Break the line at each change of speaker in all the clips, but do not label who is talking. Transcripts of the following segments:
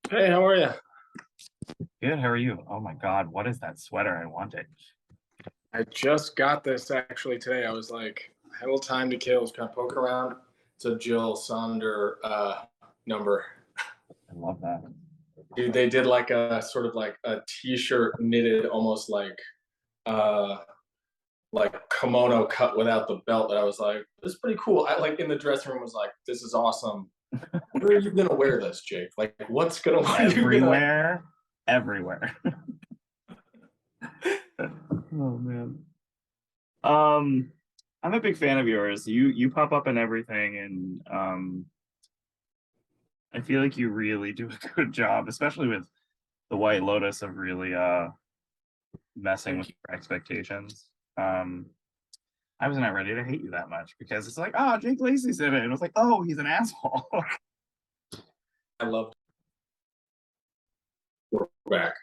Hey, how are you?
Good. How are you? Oh my God, what is that sweater? I want it.
I just got this actually today. I was like, I had a little time to kill. I was kind of poking around. It's a Jill Sonder number.
I love that.
Dude, they did like a sort of like a t-shirt knitted almost uh like kimono cut without the belt that I was like, this is pretty cool. I like in the dressing room was like, this is awesome. Where are you gonna wear this, Jake? Like what are you gonna
Everywhere, everywhere. Oh man. Um, I'm a big fan of yours. You pop up in everything, and I feel like you really do a good job, especially with the White Lotus of really messing
thank
with
you.
your expectations. I was not ready to hate you that much because it's like, oh, Jake Lacy's in it, and it was like, oh, he's an asshole.
I loved we're back.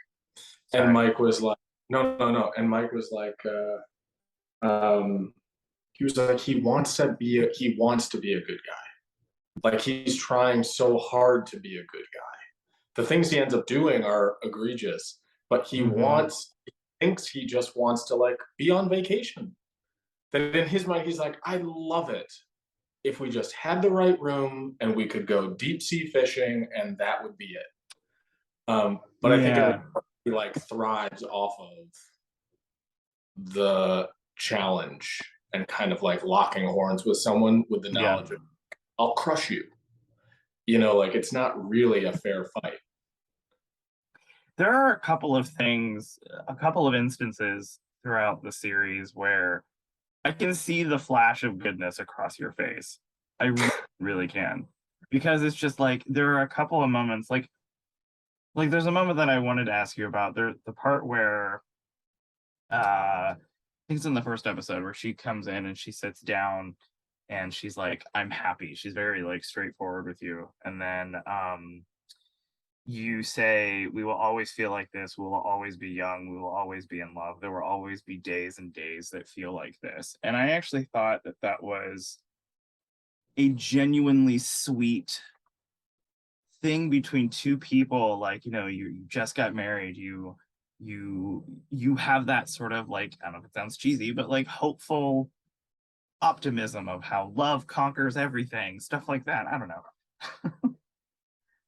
And
Sorry.
Mike was like, no, no, no. And Mike was like, um, he was like, he wants to be a good guy. Like he's trying so hard to be a good guy. The things he ends up doing are egregious, but
Mm-hmm.
he thinks he just wants to like be on vacation. Then in his mind, he's like, I love it if we just had the right room and we could go deep sea fishing and that would be it. But I think in reality,
Yeah.
he like thrives off of the challenge and kind of like locking horns with someone with the
Yeah.
knowledge of I'll crush you. You know, like it's not really a fair fight.
There are a couple of things, a couple of instances throughout the series where I can see the flash of goodness across your face. I really can. Because it's just like there are a couple of moments like there's a moment that I wanted to ask you about. The part where I think it's in the first episode where she comes in and she sits down and she's like, I'm happy. She's very like straightforward with you. And then you say, we will always feel like this. We will always be young. We will always be in love. There will always be days and days that feel like this. And I actually thought that that was a genuinely sweet thing between two people. Like, you just got married. You have that sort of like, I don't know if it sounds cheesy, but like hopeful optimism of how love conquers everything, stuff like that. I don't know.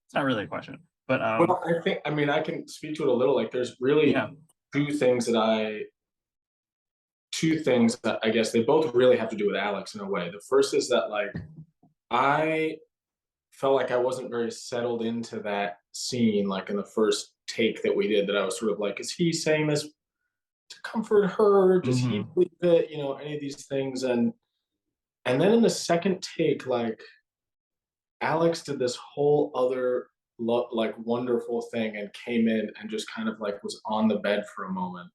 It's not really a question, but
Well, I think, I mean, I can speak to it a little. Like, there's
yeah.
really two things that I guess they both really have to do with Alex in a way. The first is that, like, I felt like I wasn't very settled into that scene, like in the first take that we did, that I was sort of like, is he saying this to comfort her? Does he
Hmm.
believe it? You know, any of these things. And then in the second take, like Alex did this whole other like wonderful thing and came in and just kind of like was on the bed for a moment.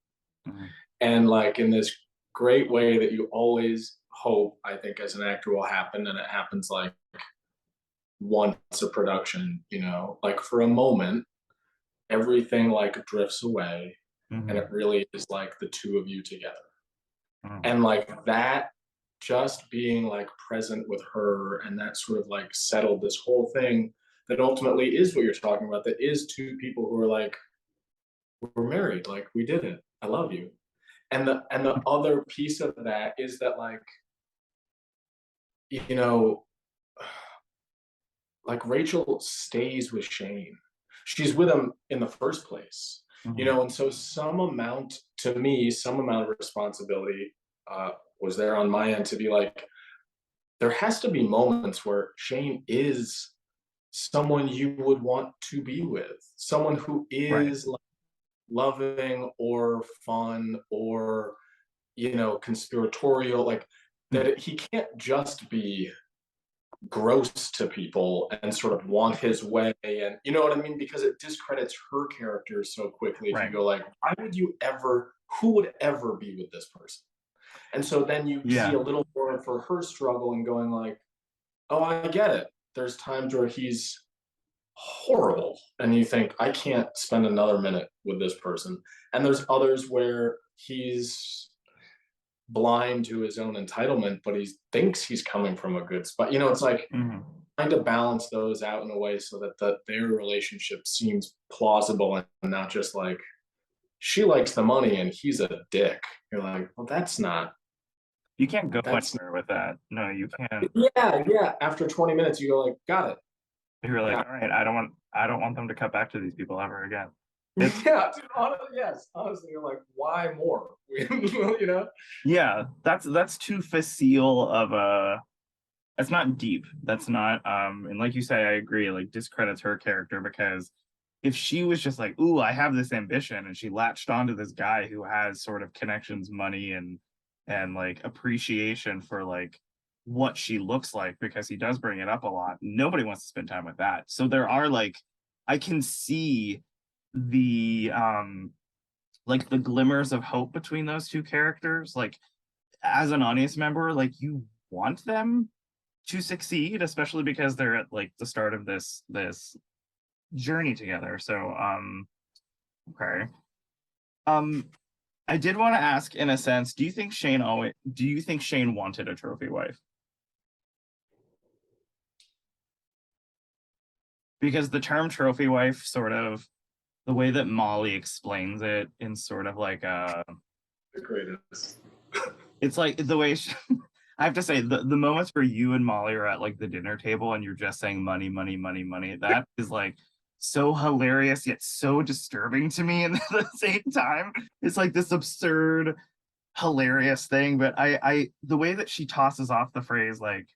Hmm.
And like in this great way that you always hope, I think, as an actor will happen, and it happens like once a production, you know, like for a moment, everything like drifts away and it
Hmm.
really is like the two of you together.
Hmm.
And like that just being like present with her and that sort of like settled this whole thing that ultimately is what you're talking about, that is two people who are like, we're married, like we did it, I love you. And the other piece of that is that, like, you know, like Rachel stays with Shane, she's with him in the first place, you
Hmm.
know. And so some amount, to me, some amount of responsibility was there on my end to be like, there has to be moments where Shane is someone you would want to be with, someone who
Right.
is like loving or fun or, you know, conspiratorial, like
Hmm.
that he can't just be gross to people and sort of want his way, and you know what I mean, because it discredits her character so quickly if you
Right.
go like, why would you ever, who would ever be with this person? And so then you see
Yeah.
a little more for her struggle and going like, oh, I get it. There's times where he's horrible and you think, I can't spend another minute with this person. And there's others where he's blind to his own entitlement, but he thinks he's coming from a good spot. You know, it's like
Hmm.
trying to balance those out in a way so that their relationship seems plausible and not just like she likes the money and he's a dick. You're like, well,
You can't go
that's
anywhere with that. No, you can't.
yeah, yeah. After 20 minutes, you go like, got it.
You're like,
Got
all right, I don't want them to cut back to these people ever again.
it.
It's
Yeah, dude, yes. Honestly, you're like, why more? You know?
yeah, that's too facile of a that's not deep. That's not and like you say, I agree, like discredits her character because if she was just like, ooh, I have this ambition and she latched onto this guy who has sort of connections, money and like appreciation for like what she looks like because he does bring it up a lot. Nobody wants to spend time with that. So there are like I can see the like the glimmers of hope between those two characters. Like as an audience member, like you want them to succeed, especially because they're at like the start of this journey together. So okay. Um I did want to ask in a sense, do you think Shane wanted a trophy wife? Because the term trophy wife sort of the way that Molly explains it in sort of like a
The greatest.
it's like the way she, I have to say the moments where you and Molly are at like the dinner table and you're just saying money, money, money, money, that is like so hilarious yet so disturbing to me and at the same time. It's like this absurd, hilarious thing. But I the way that she tosses off the phrase like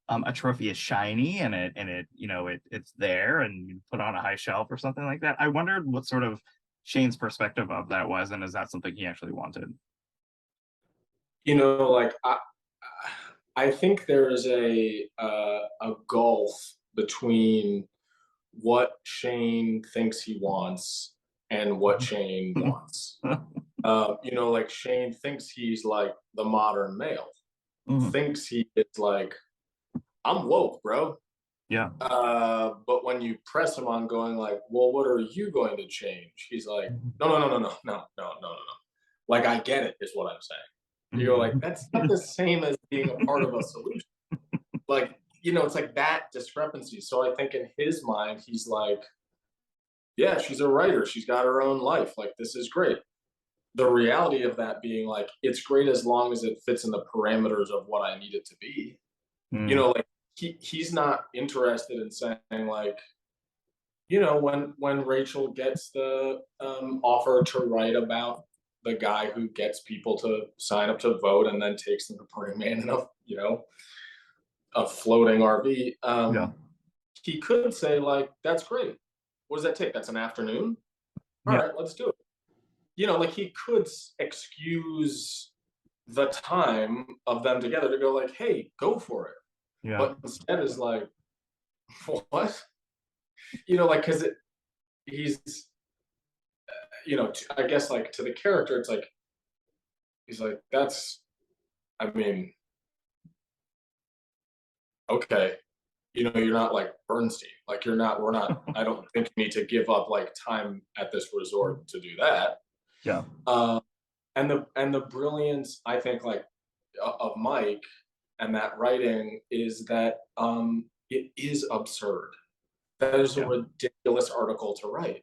a trophy is shiny and it you know it's there and you put it on a high shelf or something like that. I wondered what sort of Shane's perspective of that was, and is that something he actually wanted?
Like I think there's a gulf between what Shane thinks he wants and what Shane wants. Like Shane thinks he's like the modern male,
Mhm.
thinks he is like, I'm woke, bro.
Yeah.
But when you press him on going like, well, what are you going to change? He's like, no, no, no, no, no, no, no, no, no, no. Like, I get it, is what I'm saying. You go like,
Mhm.
that's not the same as being a part of a solution. Like, it's like that discrepancy. So I think in his mind, he's like, yeah, she's a writer. She's got her own life. Like, this is great. The reality of that being like, it's great as long as it fits in the parameters of what I need it to be.
Mm.
Like he's not interested in saying like, when Rachel gets the offer to write about the guy who gets people to sign up to vote and then takes them to Burning Man in a floating RV.
Yeah.
He could say like, "That's great. What does that take? That's an afternoon. All
Yeah.
right, let's do it." Like he could excuse the time of them together to go like, "Hey, go for it."
Yeah.
But instead is like, "What?" Like because he's I guess like to the character, it's like he's like, that's, I mean, okay, you're not like Bernstein, like we're not. I don't think you need to give up like time at this resort to do that.
Yeah.
Uh, and the brilliance, I think, like of Mike and that writing is that it is absurd. That is a
Yeah.
ridiculous article to write.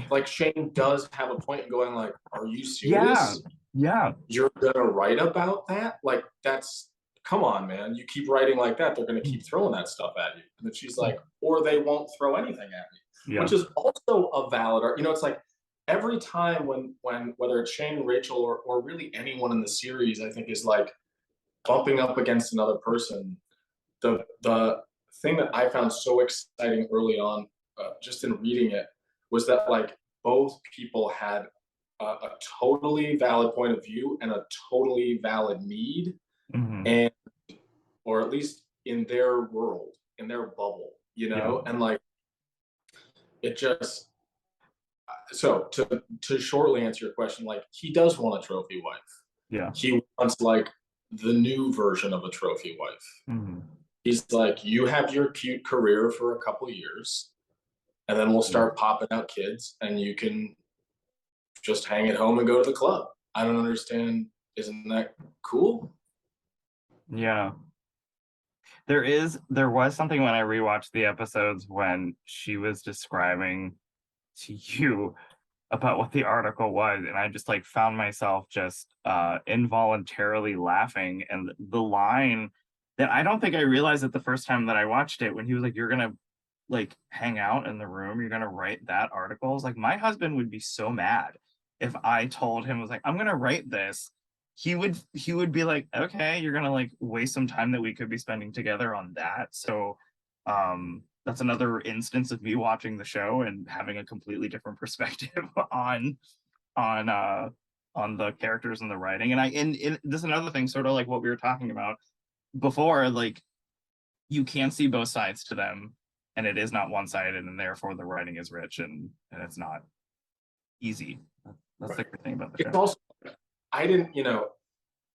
Like Shane does have a point in going like, "Are you
Yeah.
serious?
Yeah.
You're gonna write about that? Like that's come on, man. You keep writing like that, they're gonna keep throwing that stuff at you." And then she's like, or they won't throw anything at me, which
Yeah.
is also a valid. It's like every time when whether it's Shane, Rachel, or really anyone in the series, I think is like bumping up against another person. The thing that I found so exciting early on, just in reading it, was that like both people had a totally valid point of view and a totally valid need,
Hmm.
and or at least in their world, in their bubble,
Yeah.
and like it just so to shortly answer your question, like he does want a trophy wife.
Yeah.
He wants like the new version of a trophy wife.
Hmm.
He's like, you have your cute career for a couple years, and then we'll
Yeah.
start popping out kids, and you can just hang at home and go to the club. I don't understand. Isn't that cool?
Yeah. There was something when I rewatched the episodes when she was describing to you about what the article was, and I just like found myself just involuntarily laughing. And the line that I don't think I realized it the first time that I watched it, when he was like, "You're gonna like hang out in the room, you're gonna write that article." I was like, my husband would be so mad if I told him, I was like, "I'm gonna write this." He would be like, "Okay, you're gonna like waste some time that we could be spending together on that." So that's another instance of me watching the show and having a completely different perspective on on uh on the characters and the writing. And this is another thing, sort of like what we were talking about before, like you can see both sides to them, and it is not one-sided, and therefore the writing is rich, and it's not easy. That's the
Right.
great thing about the
It's
show.
also, I didn't,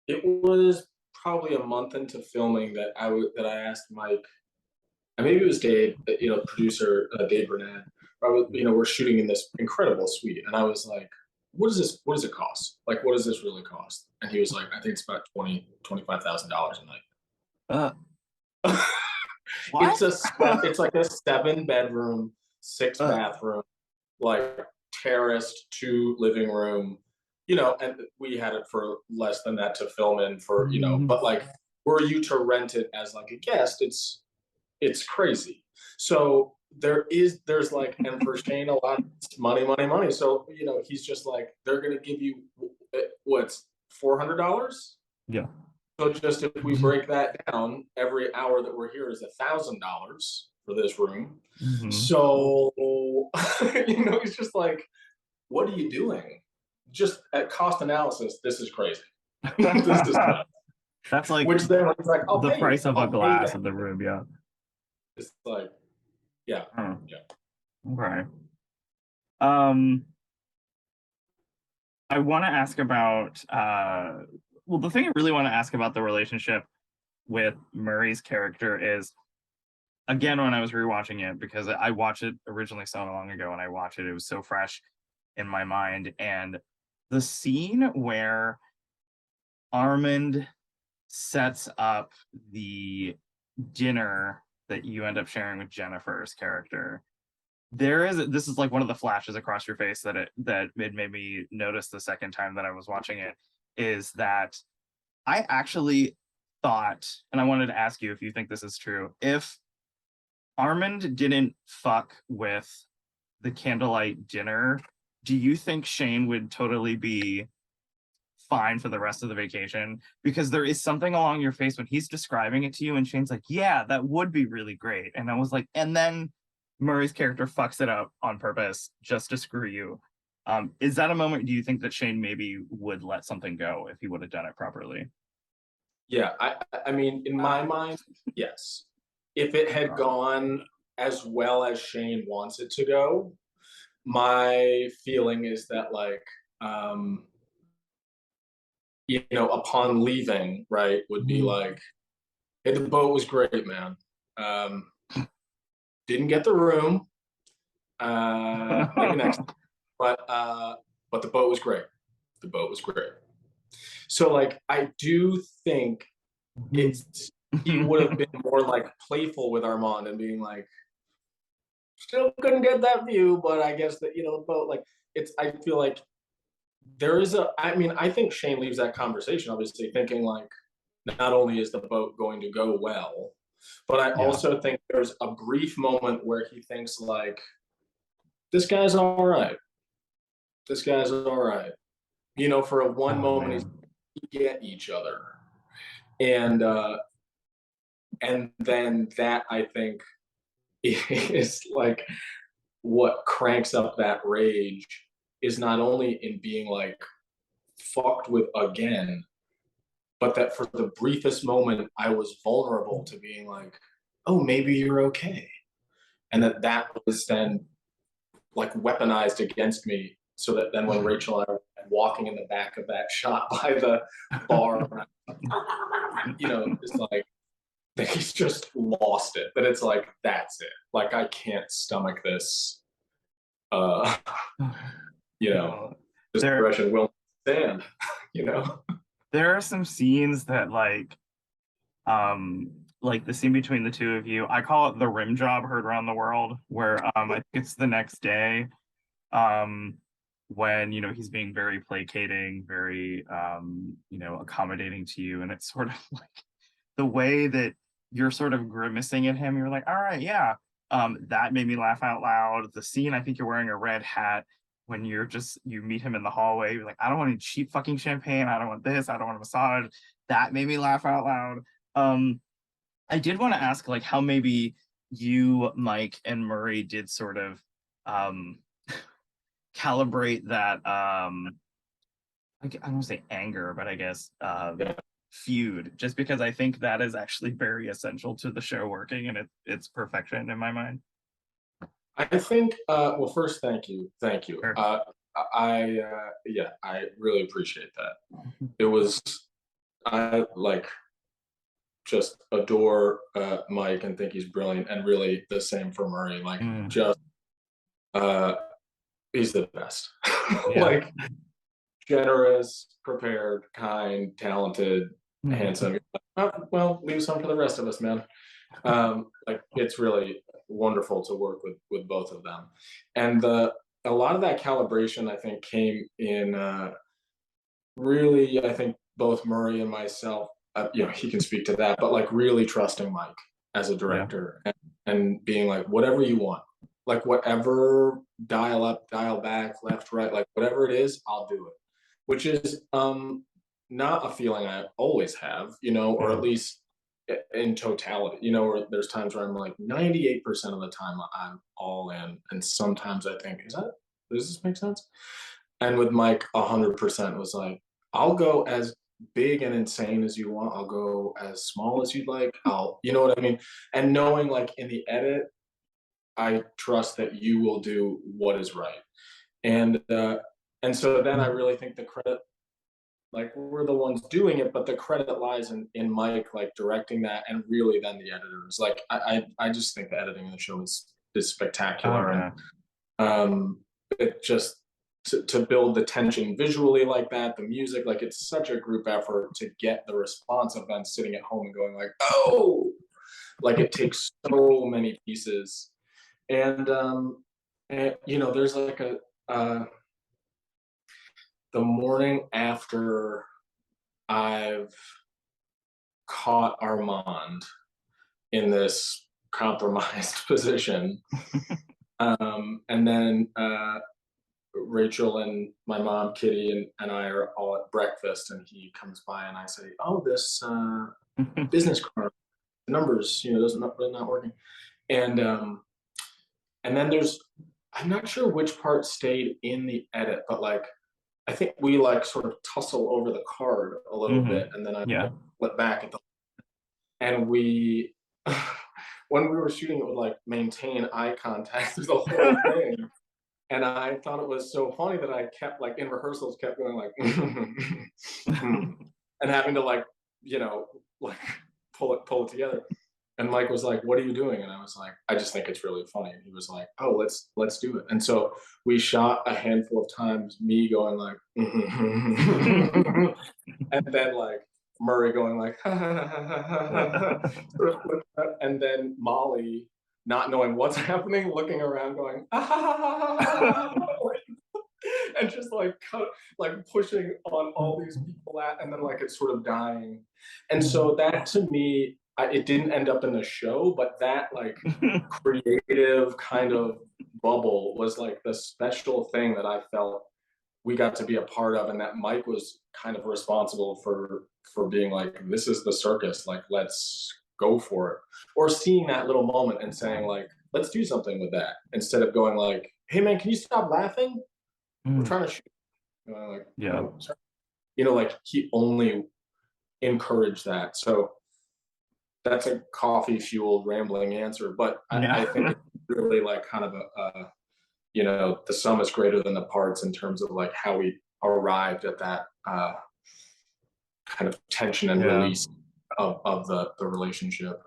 it was probably a month into filming that that I asked Mike, and maybe it was Dave, producer Dave Burnett. We're shooting in this incredible suite, and I was like, "What is this? What does it cost? Like, what does this really cost?" And he was like, "I think it's about $25,000 a
uh
night."
what?
It's like a 7 bedroom, six
uh,
bathroom, like terraced, two living room, and we had it for less than that to film in for, but like, were you to rent it as like a guest, it's crazy. So there's like, and for Shane, a lot of money, money, money. So, he's just like, they're going to give you what's $400.
yeah.
So just if we break that down, every hour that we're here is $1,000 for this room.
Mhm.
So, it's just like, what are you doing? Just at cost analysis, this is crazy. This is nuts.
That's like
Which then it's like, I'll
the
pay you.
price of a
I'll pay
glass
that.
in the room, yeah.
It's like, yeah,
Huh.
yeah.
Okay. Um, I want to ask about well, the thing I really want to ask about the relationship with Murray's character is, again, when I was rewatching it, because I watched it originally so long ago, and I watched it, it was so fresh in my mind. And the scene where Armand sets up the dinner that you end up sharing with Jennifer's character, this is like one of the flashes across your face that it made me notice the second time that I was watching it, is that I actually thought, and I wanted to ask you if you think this is true, if Armand didn't fuck with the candlelight dinner, do you think Shane would totally be fine for the rest of the vacation? Because there is something along your face when he's describing it to you, and Shane's like, "Yeah, that would be really great." And I was like, and then Murray's character fucks it up on purpose just to screw you. Is that a moment, do you think that Shane maybe would let something go if he would have done it properly?
Yeah, I mean, in my mind, yes. If it had gone as well as Shane wants it to go, my feeling is that like, um, upon leaving, right, would be like, "Hey, the boat was great, man. Um, didn't get the room. Maybe next, but the boat was great. The boat was great." So like, I do think it's he would have been more like playful with Armand and being like, still couldn't get that view, but I guess that, the boat, like, I feel like I mean, I think Shane leaves that conversation obviously thinking like, not only is the boat going to go well, but I
Yeah.
also think there's a brief moment where he thinks like, this guy's all right. This guy's all right. For a one
Oh
moment,
man.
we get each other. And then that, I think, is like what cranks up that rage, is not only in being like fucked with again, but that for the briefest moment I was vulnerable to being like, oh, maybe you're okay. And that was then like weaponized against me. So that then when Rachel and I were walking in the back of that shot by the bar, it's like, he's just lost it. But it's like, that's it. Like, I can't stomach this. Uh, you know,
No.
this
There
aggression will stand. You know.
there are some scenes that um like the scene between the two of you, I call it the rim job heard around the world, where I think it's the next day, um when he's being very placating, very accommodating to you, and it's sort of like the way that you're sort of grimacing at him. You're like, all right, yeah, that made me laugh out loud. The scene, I think you're wearing a red hat when you meet him in the hallway. You're like, I don't want any cheap fucking champagne, I don't want this, I don't want a massage. That made me laugh out loud. I did want to ask, like, how maybe you, Mike, and Murray did sort of um calibrate that I don't want to say anger, but I guess
Yeah.
feud, just because I think that is actually very essential to the show working and its perfection in my mind.
I think, well, first, thank you.
Sure.
Yeah, I really appreciate that. It was, I like just adore Mike and think he's brilliant, and really the same for Murray. Like,
Mm,
just uh, he's the best.
yeah.
Like, generous, prepared, kind, talented,
Mhm.
handsome. Oh, well, leave some for the rest of us, man. Like, it's really wonderful to work with both of them, and a lot of that calibration I think came in. Really, I think both Murray and myself, he can speak to that, but like really trusting Mike as a
Yeah.
director, and being like, whatever you want, like whatever, dial up, dial back, left, right, like whatever it is, I'll do it. Which is not a feeling I always have, or at
Mm.
least in totality, or there's times where I'm like 98% of the time I'm all in. And sometimes I think, does this make sense? And with Mike, 100% was like, I'll go as big and insane as you want. I'll go as small as you'd like. You know what I mean? And knowing like in the edit, I trust that you will do what is right. And, uh, and so then I really think the credit, like we're the ones doing it, but the credit lies in Mike, like directing that, and really then the editors. Like I just think the editing of the show is
Oh
spectacular, and
yeah.
um, it just to build the tension visually like that, the music, like it's such a group effort to get the response of them sitting at home and going like, oh, like it takes so many pieces, and there's like uh, the morning after I've caught Armand in this compromised position. And then Rachel and my mom, Kitty, and I are all at breakfast, and he comes by, and I say, "Oh, this business card, the numbers, doesn't really not working." And and then I'm not sure which part stayed in the edit, but like I think we like sort of tussle over the card a little bit,
Hmm.
and then I
Yeah.
flip back at the and we when we were shooting it would like maintain eye contact through the whole thing, and I thought it was so funny that I kept like in rehearsals kept going like and having to like you know like pull it together, and Mike was like, what are you doing? And I was like, I just think it's really funny. And he was like, oh, let's do it. And so we shot a handful of times, me going like and then like Murray going like, sort of, and then Molly not knowing what's happening, looking around, going, and just like like pushing on all these people and then like it's sort of dying. And so that to me, it didn't end up in the show, but that like creative kind of bubble was like the special thing that I felt we got to be a part of, and that Mike was kind of responsible for being like, this is the circus, like let's go for it, or seeing that little moment and saying like, let's do something with that, instead of going like, hey man, can you stop laughing, we're
Mm,
trying to shoot. Like,
yeah.
oh, sorry. Like he only encouraged that. So that's a coffee fueled rambling answer, but I think
Yeah.
it's really like kind of the sum is greater than the parts in terms of like how we arrived at that kind of tension and
Yeah.
release of the relationship.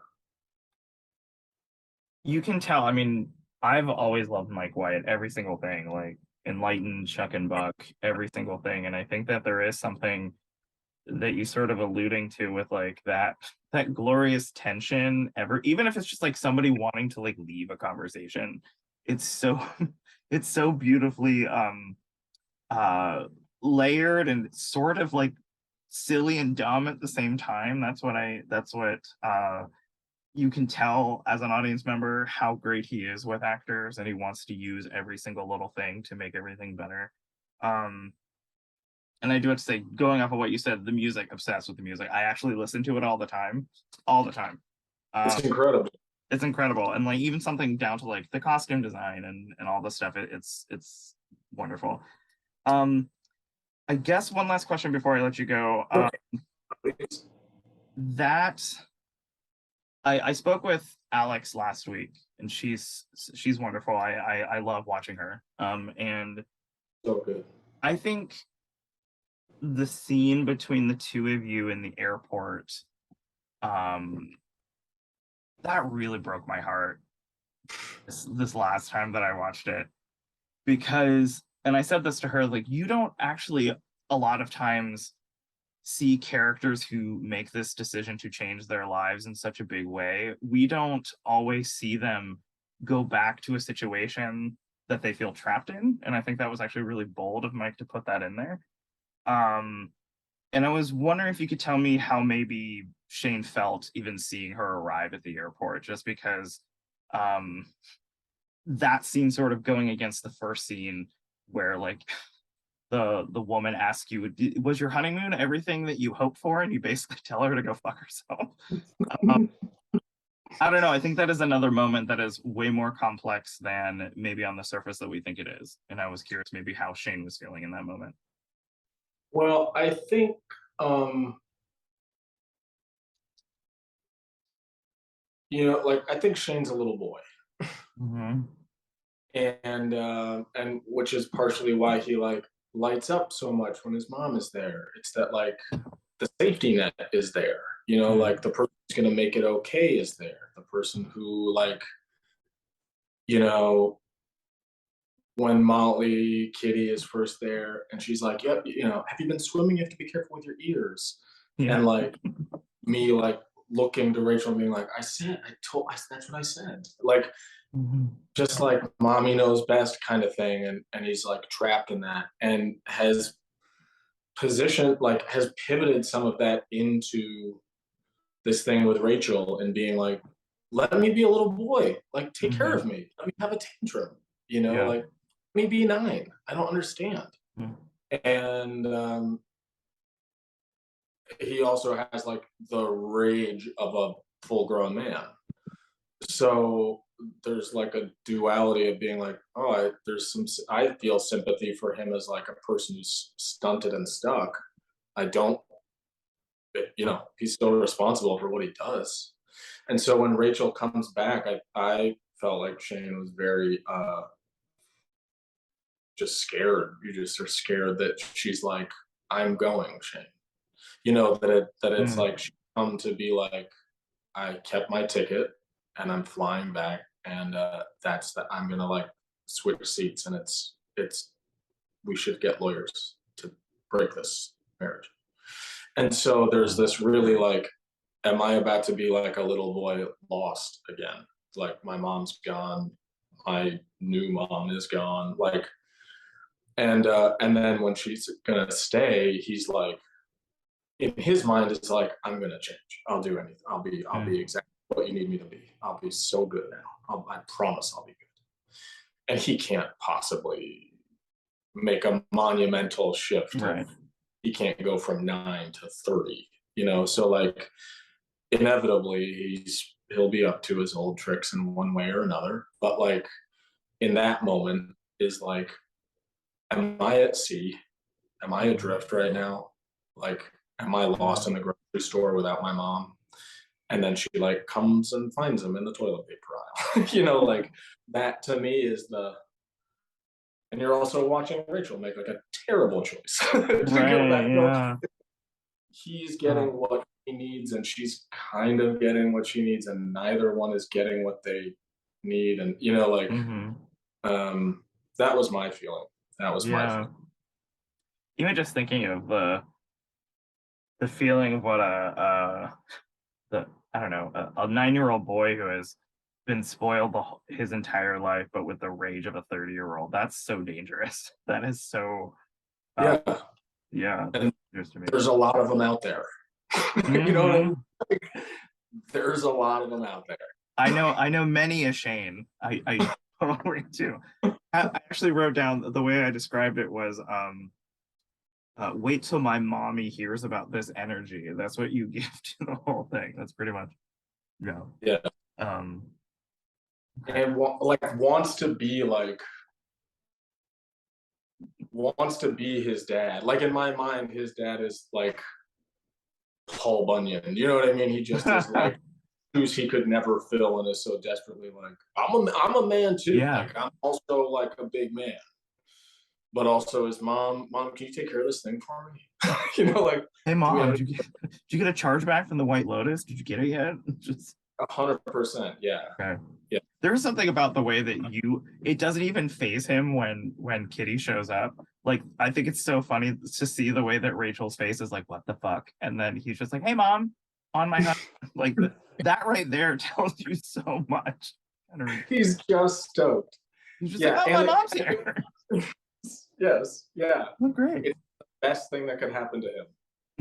You can tell. I mean, I've always loved Mike White, every single thing, like Enlightened, Chuck and Buck, every single thing. And I think that there is something that you sort of alluding to with like that that glorious tension ever, even if it's just like somebody wanting to like leave a conversation. It's so it's so beautifully uh layered and sort of like silly and dumb at the same time. That's what you can tell as an audience member how great he is with actors, and he wants to use every single little thing to make everything better. Um, and I do have to say, going off of what you said, the music, obsessed with the music. I actually listen to it all the time, all the time.
It's
Um,
incredible.
it's incredible, and like even something down to like the costume design and all this stuff. It's wonderful. Um, I guess one last question before I let you go. That I spoke with Alex last week, and she's wonderful. I love watching her. And
So good.
I think the scene between the two of you in the airport, um, that really broke my heart this last time that I watched it, because, and I said this to her, like, you don't actually a lot of times see characters who make this decision to change their lives in such a big way. We don't always see them go back to a situation that they feel trapped in. And I think that was actually really bold of Mike to put that in there. Um, and I was wondering if you could tell me how maybe Shane felt even seeing her arrive at the airport, just because um, that scene sort of going against the first scene where like the woman asks you, was your honeymoon everything that you hoped for, and you basically tell her to go fuck herself. um, I don't know, I think that is another moment that is way more complex than maybe on the surface that we think it is, and I was curious maybe how Shane was feeling in that moment.
Well, I think um, like I think Shane's a little boy,
Mm-hmm.
and which is partially why he like lights up so much when his mom is there. It's that like the safety net is there, like the person who's gonna make it okay is there. The person who like, you know, when Molly Kitty is first there and she's like, yep, have you been swimming? You have to be careful with your ears.
Yeah.
And like me like looking to Rachel and being like, that's what I said. Like
Mm-hmm.
just like mommy knows best kind of thing. And he's like trapped in that and has pivoted some of that into this thing with Rachel and being like, let me be a little boy, like take care
Mm-hmm.
of me. Let me have a tantrum,
Yeah.
like let me be 9. I don't understand.
Mm-hmm.
And he also has like the rage of a full grown man. So there's like a duality of being like, oh, I feel sympathy for him as like a person who's stunted and stuck. I don't, he's still responsible for what he does. And so when Rachel comes back, I felt like Shane was very just scared. You just are scared that she's like, I'm going, Shane. That it's like she come to be like, I kept my ticket and I'm flying back, and that's that I'm gonna like switch seats, and it's we should get lawyers to break this marriage. And so there's this really like, am I about to be like a little boy lost again? Like my mom's gone, my new mom is gone, like, and then when she's gonna stay, he's like, in his mind, it's like, I'm gonna change. I'll do anything. I'll be exactly what you need me to be. I'll be so good now. I promise I'll be good. And he can't possibly make a monumental shift
Right.
he can't go from 9 to 30, so like inevitably he'll be up to his old tricks in one way or another. But like in that moment is like, am I at sea? Am I adrift right now? Like, am I lost in the grocery store without my mom? And then she like comes and finds him in the toilet paper aisle. Like that to me is the. And you're also watching Rachel make like a terrible choice to go
Right.
back.
Yeah.
He's getting what he needs, and she's kind of getting what she needs, and neither one is getting what they need. And like
Mm-hmm.
um, that was my feeling. That was my
Yeah.
feeling.
Even just thinking of the feeling of what the I don't know, a 9-year-old boy who has been spoiled his entire life, but with the rage of a 30-year-old. That's so dangerous. That is so, uh,
Yeah,
yeah,
and
dangerous to me.
there's a lot of them out there. You know what I mean?
Mhm.
There's a lot of them out there.
I know many a Shane. I totally do. I actually wrote down the way I described it was wait till my mommy hears about this energy. That's what you give to the whole thing. That's pretty much, yeah.
Yeah,
Um, okay.
and like wants to be his dad. Like in my mind, his dad is like Paul Bunyan. You know what I mean? He just is like shoes he could never fill and is so desperately like, I'm a man too.
Yeah.
Like I'm also like a big man. But also his mom, can you take care of this thing for me? You know, like
Hey
do we
mom,
have
did you get a charge back from the White Lotus? Did you get it yet? Just
100%? Yeah.
okay.
Yeah.
There's something about the way that it doesn't even phase him when Kitty shows up. Like, I think it's so funny to see the way that Rachel's face is like, what the fuck? And then he's just like, hey mom, on my like that right there tells you so much.
He's just stoked.
He's just like,
Yeah.
oh, my mom's here.
Yes. Yeah.
Oh, great.
It's the best thing that could happen to him.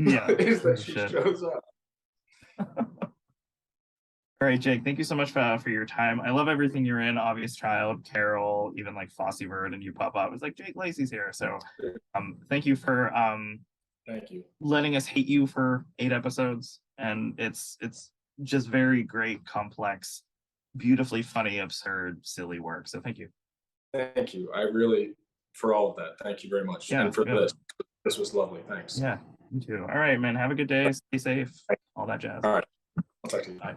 Yeah.
Is that she shows up.
All right, Jake, thank you so much for your time. I love everything you're in. Obvious Child, Carol, even like Fossey Bird, and you pop up. It's like Jake Lacy's here. So thank you for
Thank you.
letting us hate you for 8 episodes. And it's just very great, complex, beautifully funny, absurd, silly work. So thank you.
Thank you. I really for all of that. Thank you very much.
Yeah,
and for
good.
this. This was lovely. Thanks.
Yeah, you too. All right, man. Have a good day. Stay safe. All that jazz.
All right. I'll talk to you.
Bye.